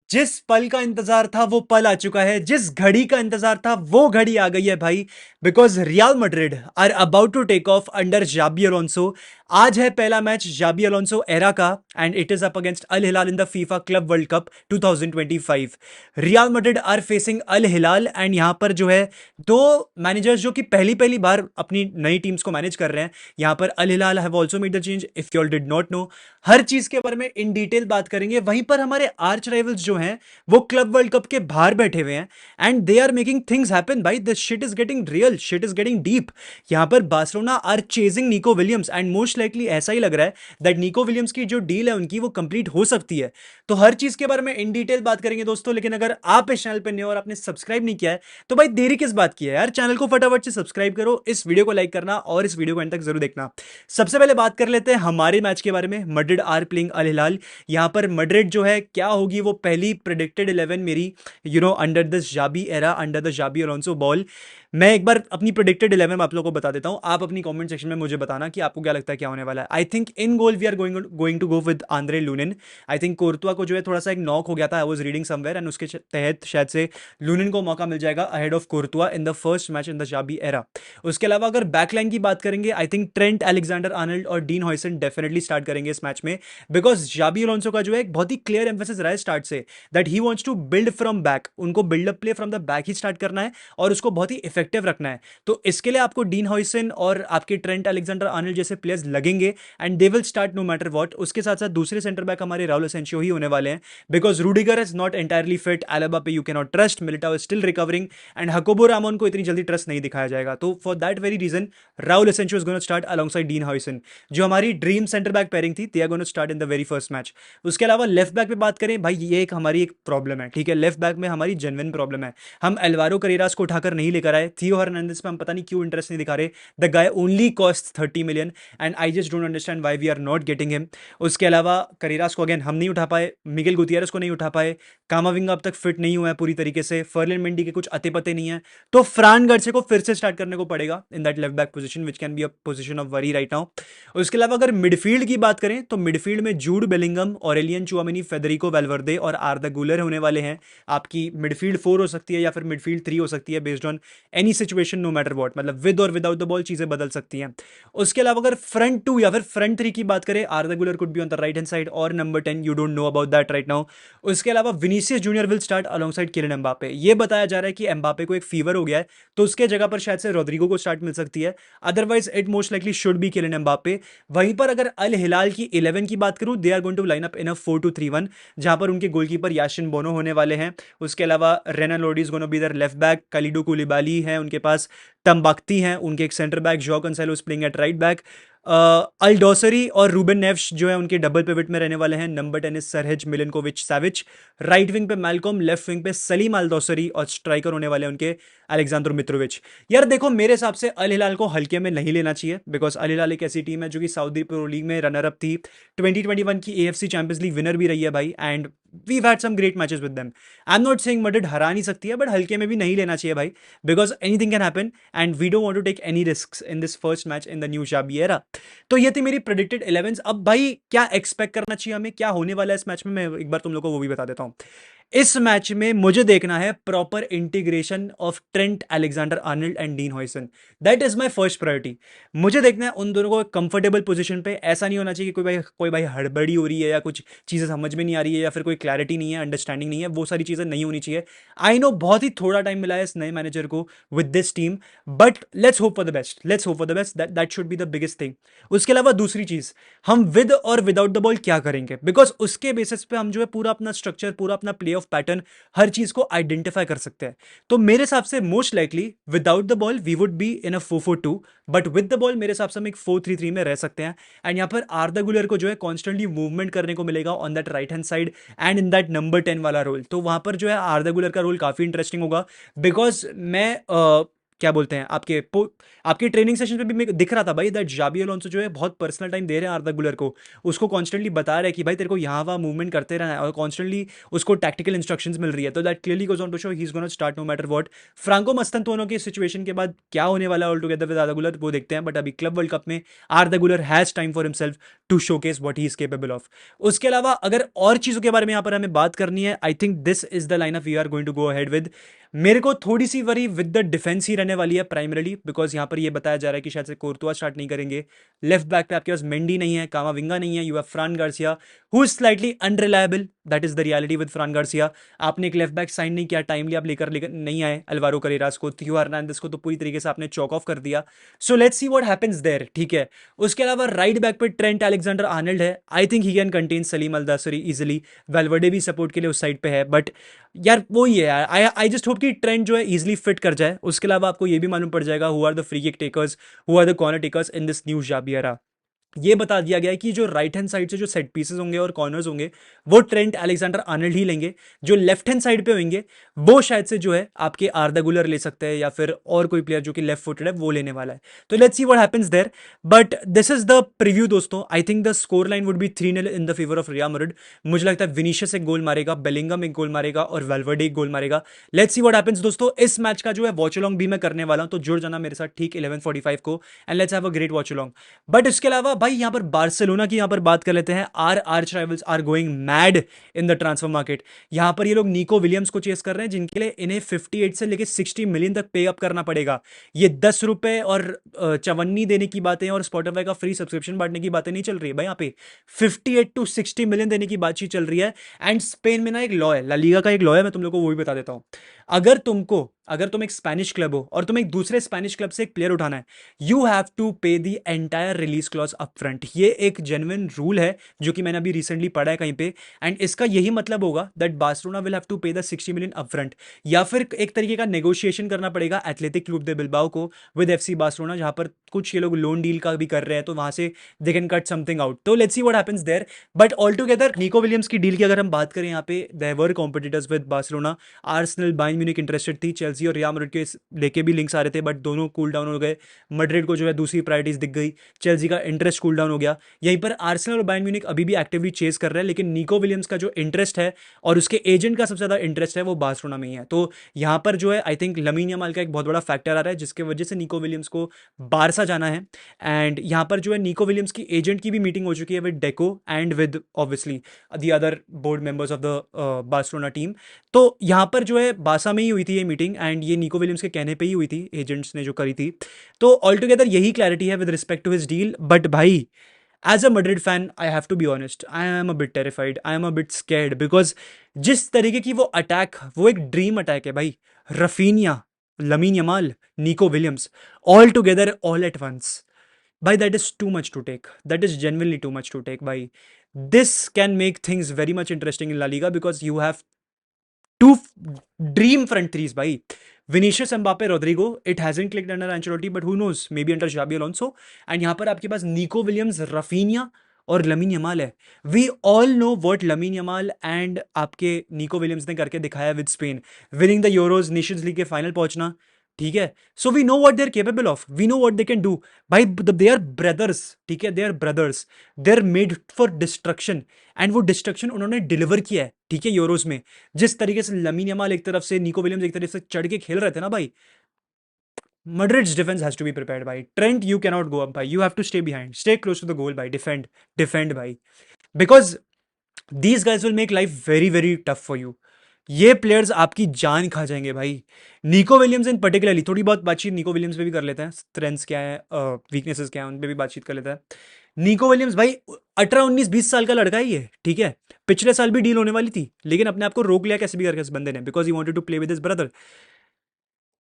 जिस पल का इंतजार था वो पल आ चुका है, जिस घड़ी का इंतजार था वो घड़ी आ गई है भाई। Because Real Madrid are about to take off under Xabi Alonso. आज है पहला मैच जाबी अलोंसो एरा का, and it is up against Al Hilal in the FIFA Club World Cup 2025। Real Madrid are facing Al Hilal, and यहां पर जो है दो managers जो कि पहली पहली बार अपनी नई टीम्स को मैनेज कर रहे हैं। यहां पर Al Hilal have also made the change, if you all did not know. हर चीज के बारे में इन डिटेल बात करेंगे। वहीं पर हमारे आर्च राइवल्स जो हैं वो क्लब वर्ल्ड कप के बाहर बैठे हुए हैं, and they are making things happen भाई। This shit is getting real, shit is getting deep. यहां पर Barcelona are chasing Nico Williams, and most likely ऐसा ही लग रहा है दैट निको विलियम्स की जो डील है उनकी वो कंप्लीट हो सकती है। तो हर चीज के बारे में इन डिटेल बात करेंगे दोस्तों। लेकिन अगर आप इस चैनल पर नए हो और आपने सब्सक्राइब नहीं किया है तो भाई देरी किस बात की है यार, चैनल को फटाफट से सब्सक्राइब करो, इस वीडियो को लाइक करना और इस वीडियो को एंड तक जरूर देखना। सबसे पहले बात कर लेते हैं हमारे मैच के बारे में। मैड्रिड आर प्लेइंग अल हिलाल। यहां पर मैड्रिड जो है क्या होगी वो पहली प्रेडिक्टेड 11 मेरी under this Xabi era, under the Xabi Alonso ball. मैं एक बार अपनी प्रेडिक्टेड 11 आप लोगों को बता देता हूं। आप अपनी कमेंट सेक्शन में मुझे बताना कि आपको क्या लगता है क्या होने वाला है। I think in goal we are going to go with Andriy Lunin. I think Courtois को जो है थोड़ा सा एक नॉक हो गया था, I was reading somewhere, and उसके तहत शायद से लूनिन को मौका मिल जाएगा ahead of Courtois in the first match in the Xabi era. उसके अलावा अगर बैकलाइन की बात करेंगे, I think Trent Alexander Arnold और डीन हॉयसन डेफिनेटली स्टार्ट करेंगे इस मैच में। बिकॉज जाबी अलोंसो का जो है एक बहुत ही क्लियर एम्फेसिस रहा है स्टार्ट से that he wants to build from back. उनको buildup play from the back ही स्टार्ट करना है और उसको बहुत ही इफेक्टिव रखना है। तो इसके लिए आपको डीन हॉयसन और आपके ट्रेंट अलेक्जेंडर आर्नल्ड जैसे प्लेयर्स लगेंगे, and they will start no matter what. उसके साथ साथ दूसरे सेंटर बैक हमारे राउल एसेंसियो ही होने वाले हैं, because Rudiger is not entirely fit, Alaba पे you can not trust, Militao is still recovering, and Jacobo Ramon को इतनी जल्दी ट्रस्ट नहीं दिखाया जाएगा। तो for that very reason Raul Asencio is gonna start alongside Dean Huijsen. जो हमारी ड्रीम सेंटर बैक पेयरिंग थी, they are gonna start in the very first match. उसके अलावा लेफ्ट बैक पे बात करें भाई, ये एक हमारी एक प्रॉब्लम है, ठीक है। लेफ्ट बैक में हमारी जेन्युइन प्रॉब्लम है। हम एल्वारो करेरास को उठाकर नहीं लेकर आए। थियो हर्नांडिस पे हम पता नहीं क्यों इंटरेस्ट नहीं दिखा रहे। The guy only cost 30 million, and I just don't understand why we are not getting him. उसके अलावा करेरास को अगेन हम नहीं उठा पाए, मिगेल गुतियारस को नहीं उठा पाए, कामाविंगा अब तक फिट नहीं हुआ है पूरी तरीके से, फर्लिन मेंडी के कुछ अते पते नहीं है। तो फ्रान गर्से को फिर से स्टार्ट करने को पड़ेगा in that left back position, which can be a position of worry right now. उसके अलावा अगर मिडफील्ड की बात करें तो मिडफील्ड में Jude Bellingham, Aurelien Tchouameni, Federico वेलवर्दे और आर्दा गुलर होने वाले हैं। आपकी मिडफील्ड 4 हो सकती है या फिर मिडफील्ड 3 हो सकती है, based on any situation no matter what. मतलब विद और विदाउट द बॉल चीजें बदल सकती हैं। उसके अलावा अगर फ्रंट 2 या फिर फ्रंट 3 की बात करें, Arda Guler could be on the right hand side और number 10, you don't know about that right now. उसके अलावा Vinicius Junior will start alongside Kylian Mbappe. ये बताया जा रहा है कि एम्बापे को एक फीवर हो गया है, तो उसके जगह पर शायद से रोड्रिगो को स्टार्ट मिल सकती है। Otherwise it most likely should be Kylian Mbappe. वहीं पर अगर अल हिलाल की 11 की बात करूं, they are going to line up in a 4-2-3-1, जहां पर उनके गोलकीपर याशिन बोनो होने वाले हैं। उसके अलावा Renan Lodi is gonna be there left back, Kalidou Koulibaly है उनके पास, टम्बाक्ती हैं उनके एक centre back, Joao Cancelo playing at right back. Al Dosari और रूबेन नेव्स जो है उनके डबल पिवट में रहने वाले हैं। Number 10 is Sergej Milinkovic Savic. Right wing पे मैल्कॉम, लेफ्ट विंग पे सलीम अल डोसरी, और स्ट्राइकर होने वाले हैं उनके अलेक्जेंडर मित्रोविच। यार देखो, मेरे हिसाब से अल हिलाल को हल्के में नहीं लेना चाहिए, बिकॉज अल हिलाल एक ऐसी टीम है जो कि सऊदी प्रो लीग में रनर अप थी, 2021 की एएफसी चैंपियंस लीग विनर भी रही है भाई, and we've had some great matches with them. I'm not saying Madrid हरा नहीं सकती है, बट हल्के में भी नहीं लेना चाहिए भाई, because anything can happen, and we don't want to take any risks in this first match in the new Xabi era. तो ये थी मेरी प्रेडिक्टेड 11। अब भाई क्या एक्सपेक्ट करना चाहिए हमें, क्या होने वाला है इस मैच में, मैं एक बार तुम लोग को वो भी बता देता हूँ। इस मैच में मुझे देखना है proper integration of Trent Alexander Arnold and dean Huijsen. That is my first priority. मुझे देखना है उन दोनों को कंफर्टेबल पोजीशन पे। ऐसा नहीं होना चाहिए कि कोई भाई हड़बड़ी हो रही है या कुछ चीजें समझ में नहीं आ रही है या फिर कोई क्लैरिटी नहीं है, अंडरस्टैंडिंग नहीं है, वो सारी चीजें नहीं होनी चाहिए। आई नो बहुत ही थोड़ा टाइम मिला है इस नए मैनेजर को with this team, but let's hope for the best, let's hope for the best, that should be the biggest thing. उसके अलावा दूसरी चीज, हम विद और विदाउट द बॉल क्या करेंगे, बिकॉज उसके बेसिस पे हम जो है पूरा अपना स्ट्रक्चर, पूरा अपना प्ले ऑफ पैटर्न, हर चीज को आइडेंटिफाई कर सकते हैं। तो मेरे हिसाब से most likely without the ball we would be in a 4-4-2, but with the ball मेरे हिसाब से हम एक 4-3-3 में रह सकते हैं। एंड यहाँ पर आर्दा गुलर को जो है कॉन्स्टेंटली मूवमेंट करने को मिलेगा on that right hand side and in that number 10 वाला रोल। तो वहां पर जो है आर्दा गुलर का रोल काफी इंटरेस्टिंग होगा, बिकॉज मैं क्या बोलते हैं आपके ट्रेनिंग सेशन पे भी मेरे को दिख रहा था भाई दैट जाबी अलोंसो जो है बहुत पर्सनल टाइम दे रहे हैं आर्दा गुलर को, उसको कॉन्स्टेंटली बता रहे हैं कि भाई तेरे को यहाँ वहाँ मूवमेंट करते रहना है और कॉन्स्टेंटली उसको टैक्टिकल इंस्ट्रक्शंस मिल रही है, तो that clearly goes on to show he is gonna start no matter what. Franco Mastantuono की सिचुएशन के बाद क्या होने वाला है ऑल टुगेदर विद आर्दा गुलर वो देखते हैं, बट अभी क्लब वर्ल्ड कप में Arda Guler has time for himself to showcase what he is capable of. उसके अलावा अगर और चीज़ों के बारे में यहाँ पर हमें बात करनी है, I think this is the line of we are going to go ahead with. मेरे को थोड़ी सी वरी विद द डिफेंस ही रहने वाली है प्राइमरली, बिकॉज यहाँ पर ये बताया जा रहा है कि शायद से कोर्तुआ स्टार्ट नहीं करेंगे। लेफ्ट बैक पे आपके पास मेंडी नहीं है, कामाविंगा नहीं है, you have फ्रान Garcia who is slightly unreliable, that is the reality with फ्रान Garcia. आपने एक लेफ्ट बैक साइन नहीं किया, टाइमली आप लेकर नहीं आए अल्वारो करेरास को, थियो हर्नांडिस को तो पूरी तरीके से आपने चॉक ऑफ कर दिया। So let's see what happens there, ठीक है। उसके अलावा राइट बैक पे ट्रेंट अलेक्जेंडर आर्नल्ड है, I think he can contain Salem Al Dawsari easily. Valverde भी सपोर्ट के लिए उस साइड पे है, बट यार वो ही है यार, आई जस्ट होप कि ट्रेंड जो है इजीली फिट कर जाए। उसके अलावा आपको ये भी मालूम पड़ जाएगा who are the free kick takers, who are the corner takers in this new Xabi era. ये बता दिया गया है कि जो राइट हैंड साइड से जो सेट पीसेस होंगे और कॉर्नर्स होंगे वो ट्रेंट अलेक्जेंडर आर्नल्ड ही लेंगे। जो लेफ्ट हैंड साइड पे होंगे वो शायद से जो है आपके आर्दा गुलर ले सकते हैं या फिर और कोई प्लेयर जो कि लेफ्ट फुटेड है वो लेने वाला है। तो let's see what happens there, but this is the preview दोस्तों। I think the score line would be 3-0 in the favour of Real Madrid. मुझे लगता है विनीशियस एक गोल मारेगा, बेलिंगम एक गोल मारेगा और वेल्वर्डे एक गोल मारेगा। लेट्स सी व्हाट हैपेंस दोस्तों। इस मैच का जो है वॉच अलोंग भी मैं करने वाला हूं, तो जुड़ जाना मेरे साथ ठीक 11:45 को and let's have a great watch along. But इसके अलावा भाई यहाँ पर बार्सिलोना की यहाँ पर बात कर लेते हैं। Arch rivals are going mad in the transfer market. यहाँ पर ये लोग निको विलियम्स को चेस कर रहे हैं, जिनके लिए इन्हें 58 से लेकर 60 मिलियन तक पे अप करना पड़ेगा। ये 10 रुपए और चवन्नी देने की बातें और स्पॉटिफाई का फ्री सब्सक्रिप्शन बांटने की बातें नहीं चल रही है भाई, यहाँ पे 58 टू 60 मिलियन देने की बातचीत चल रही है। एंड स्पेन में ना एक लॉ है, ला लीगा का एक लॉ है, मैं तुम लोग को वो भी बता देता हूँ। अगर तुम एक स्पेनिश क्लब हो और तुम एक दूसरे स्पेनिश क्लब से एक प्लेयर उठाना है, you have to pay the entire release clause up front. ये एक जेन्युइन रूल है जो कि मैंने अभी रिसेंटली पढ़ा है कहीं पे, एंड इसका यही मतलब होगा that Barcelona will have to pay the 60 million up front, या फिर एक तरीके का नेगोशिएशन करना पड़ेगा एथलेटिक क्लब दे बिल्बाओ को विद एफसी बार्सिलोना, जहां पर कुछ ये लोग लोन डील का भी कर रहे हैं, तो वहां से they can cut something out. तो let's see what happens there. But all together Nico Williams की डील की अगर हम बात करें, यहाँ पे there were competitors with Barcelona, Arsenal, Bayern Munich interested थी, चेल्सी और रियल मैड्रिड के लेके भी लिंक्स आ रहे थे, बट दोनों कूल डाउन हो गए। मैड्रिड को जो है दूसरी प्रायोरिटीज दिख गई, चेल्सी का इंटरेस्ट कूल डाउन हो गया। यहीं पर आर्सेनल और बायर्न म्यूनिख अभी भी एक्टिवली चेस कर रहे हैं, लेकिन निको विलियम्स का जो इंटरेस्ट है और उसके एजेंट का सबसे ज्यादा इंटरेस्ट है वो बार्सिलोना में ही है। तो यहाँ पर जो है आई थिंक लमीन यमाल का एक बहुत बड़ा फैक्टर आ रहा है, जिसके वजह से निको विलियम्स को बारसा जाना है। एंड यहाँ पर जो है निको विलियम्स की एजेंट की भी मीटिंग हो चुकी है with deco and with obviously the other board members of the Barcelona team. तो यहाँ पर जो है बासा में ही हुई थी ये मीटिंग, एंड ये निको विलियम्स के कहने पे ही हुई थी, एजेंट्स ने जो करी थी। तो ऑल टुगेदर यही क्लैरिटी है with respect to his deal. But भाई as a Madrid fan I have to be honest, I am a bit terrified, I am a bit scared, because जिस तरीके की वो अटैक, वो एक ड्रीम अटैक है भाई। Raphinha, Lamine Yamal, Nico Williams, all together all at once. भाई that is too much to take, that is genuinely too much to take भाई। This can make things very much interesting in La Liga, because you have to dream front threes भाई। Vinicius, Mbappe, Rodrygo, it hasn't clicked under Ancelotti, but who knows, maybe under Xabi Alonso. And यहाँ पर आपके पास Nico Williams, Raphinha और Lamine Yamal है। We all know what Lamine Yamal and आपके Nico Williams ने करके दिखाया with Spain, winning the Euros, Nations League के फाइनल पहुंचना, ठीक है। So we know what they are capable of, we know what they can do भाई। They are brothers, ठीक है, they are brothers, they are made for destruction, and वो destruction उन्होंने deliver किया है, ठीक है, यूरोज में। जिस तरीके से लमीन यमाल एक तरफ से, निको विलियम्स एक तरफ से चढ़ के खेल रहे थे ना भाई, Madrid's defense has to be prepared by Trent. You cannot go up by. You have to stay behind. Stay close to the goal by. Defend by. Because these guys will make life very very tough for you. ये players आपकी जान खा जाएंगे भाई। Nico Williams in particularly, थोड़ी बहुत बातचीत Nico Williams पे भी कर लेते हैं, स्ट्रेंथ्स क्या है, वीकनेसेस क्या है, उन पे भी बातचीत कर लेते हैं। निको विलियम्स भाई 18 19 20 साल का लड़का ही है, ठीक है। पिछले साल भी डील होने वाली थी, लेकिन अपने आप को रोक लिया कैसे भी करके इस बंदे ने, because he wanted to play with his brother.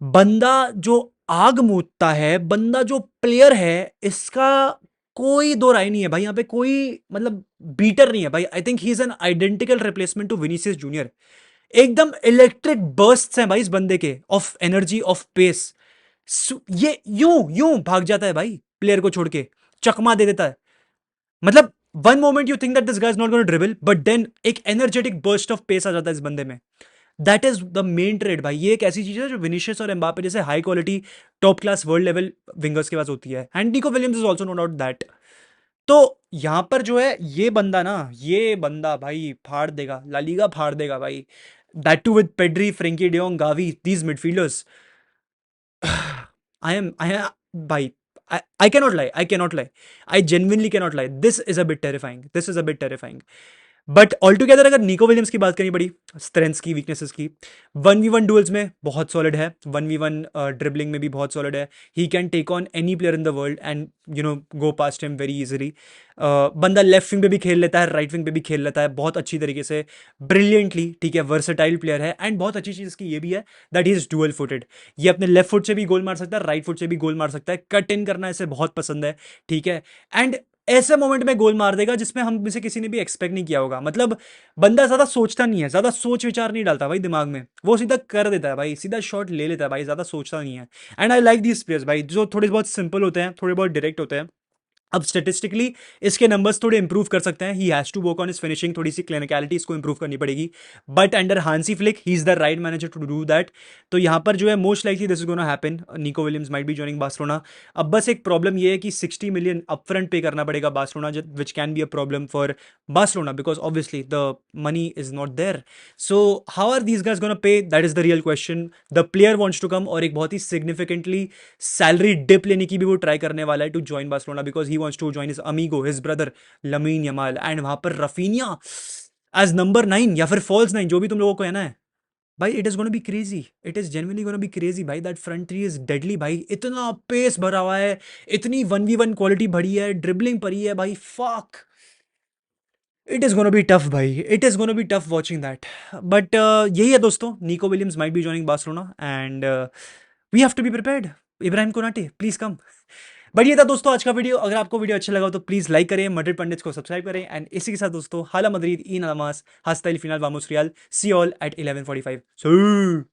बंदा जो आग मूतता है, बंदा जो प्लेयर है, इसका कोई दो राय नहीं है भाई। यहाँ पे कोई मतलब बीटर नहीं है भाई। I think he is an identical replacement to Vinicius Junior. एकदम इलेक्ट्रिक बर्स्ट्स हैं भाई इस बंदे के, ऑफ एनर्जी, ऑफ पेस। ये यूं यूं भाग जाता है भाई, प्लेयर को छोड़ के चकमा दे देता है। मतलब one moment you think that this guys not gonna dribble, but then एक एनर्जेटिक बर्स्ट ऑफ पेस आ जाता है इस बंदे में। That is the main trade भाई। ये एक ऐसी चीज है जो विनिशियस और एम्बापे जैसे high quality top class world level wingers के पास होती है, and Nico Williams is also no doubt that. तो यहां पर जो है ये बंदा ना, ये बंदा भाई फाड़ देगा, ला लीगा फाड़ देगा भाई। That too with Pedri, Frenkie de Jong, Gavi, these midfielders. I am by I cannot lie. I cannot lie. I genuinely cannot lie. This is a bit terrifying. This is a bit terrifying. But all together अगर निको Williams की बात करनी पड़ी, strengths की, weaknesses की, 1v1 duels में बहुत सॉलिड है, 1v1 ड्रिबलिंग में भी बहुत सॉलिड है। He can take on any player in the world and go past him very easily. बंदा लेफ्ट विंग पे भी खेल लेता है, राइट विंग पे भी खेल लेता है बहुत अच्छी तरीके से, ब्रिलियंटली, ठीक है, वर्सेटाइल प्लेयर है। एंड बहुत अच्छी चीज़ इसकी ये भी है that he is dual footed. ये अपने लेफ्ट फुट से भी गोल मार सकता है, राइट फुट से भी गोल मार सकता है, कट इन करना इसे बहुत पसंद है, ठीक है। एंड ऐसे मोमेंट में गोल मार देगा जिसमें हम इसे किसी ने भी एक्सपेक्ट नहीं किया होगा। मतलब बंदा ज्यादा सोचता नहीं है, ज्यादा सोच विचार नहीं डालता भाई दिमाग में, वो सीधा कर देता है भाई, सीधा शॉट ले लेता है भाई, ज्यादा सोचता नहीं है। And I like these players भाई, जो थोड़े बहुत सिंपल होते हैं, थोड़े बहुत डायरेक्ट होते हैं। अब स्टेटिस्टिकली इसके नंबर्स थोड़े इंप्रूव कर सकते हैं, he has to work on his finishing, थोड़ी सी क्लिनिकलिटी इसको इंप्रूव करनी पड़ेगी। But under Hansi Flick he is the right manager to do that. तो यहाँ पर जो है most likely this is gonna happen, Nico Williams might be joining Barcelona. अब बस एक प्रॉब्लम ये है कि 60 मिलियन अपफ्रंट पे करना पड़ेगा Barcelona, which can be a problem for Barcelona because obviously the money is not there. So how are these guys gonna pay, that is the real question. The player wants to come, और एक बहुत ही significantly salary dip लेने की भी वो try करने वाला है to join Barcelona, because he wants to join his amigo, his brother Lamine Yamal. And वहां पर रफीनिया एज नंबर 9 या फिर फॉल्स 9, जो भी तुम लोगों को कहना है भाई, it is gonna be crazy, it is genuinely gonna be crazy भाई। That front three is deadly भाई, इतना पेस भरा हुआ है, इतनी 1v1 क्वालिटी भरी है, ड्रिबलिंग पड़ी है भाई, fuck. It is gonna be tough भाई, it is gonna be tough watching that. But यही है दोस्तों, Nico Williams might be joining Barcelona and we have to be prepared. Ibrahima Konate please come. But ये था दोस्तों आज का video. अगर आपको वीडियो अच्छा लगा तो प्लीज लाइक करें, मड्रिड पंडित्स को सब्सक्राइब करें, एंड इसी के साथ दोस्तों हाला मदरीद ई नमास हस्ता फिनाल वामोस रियल, सी ऑल एट 11:45।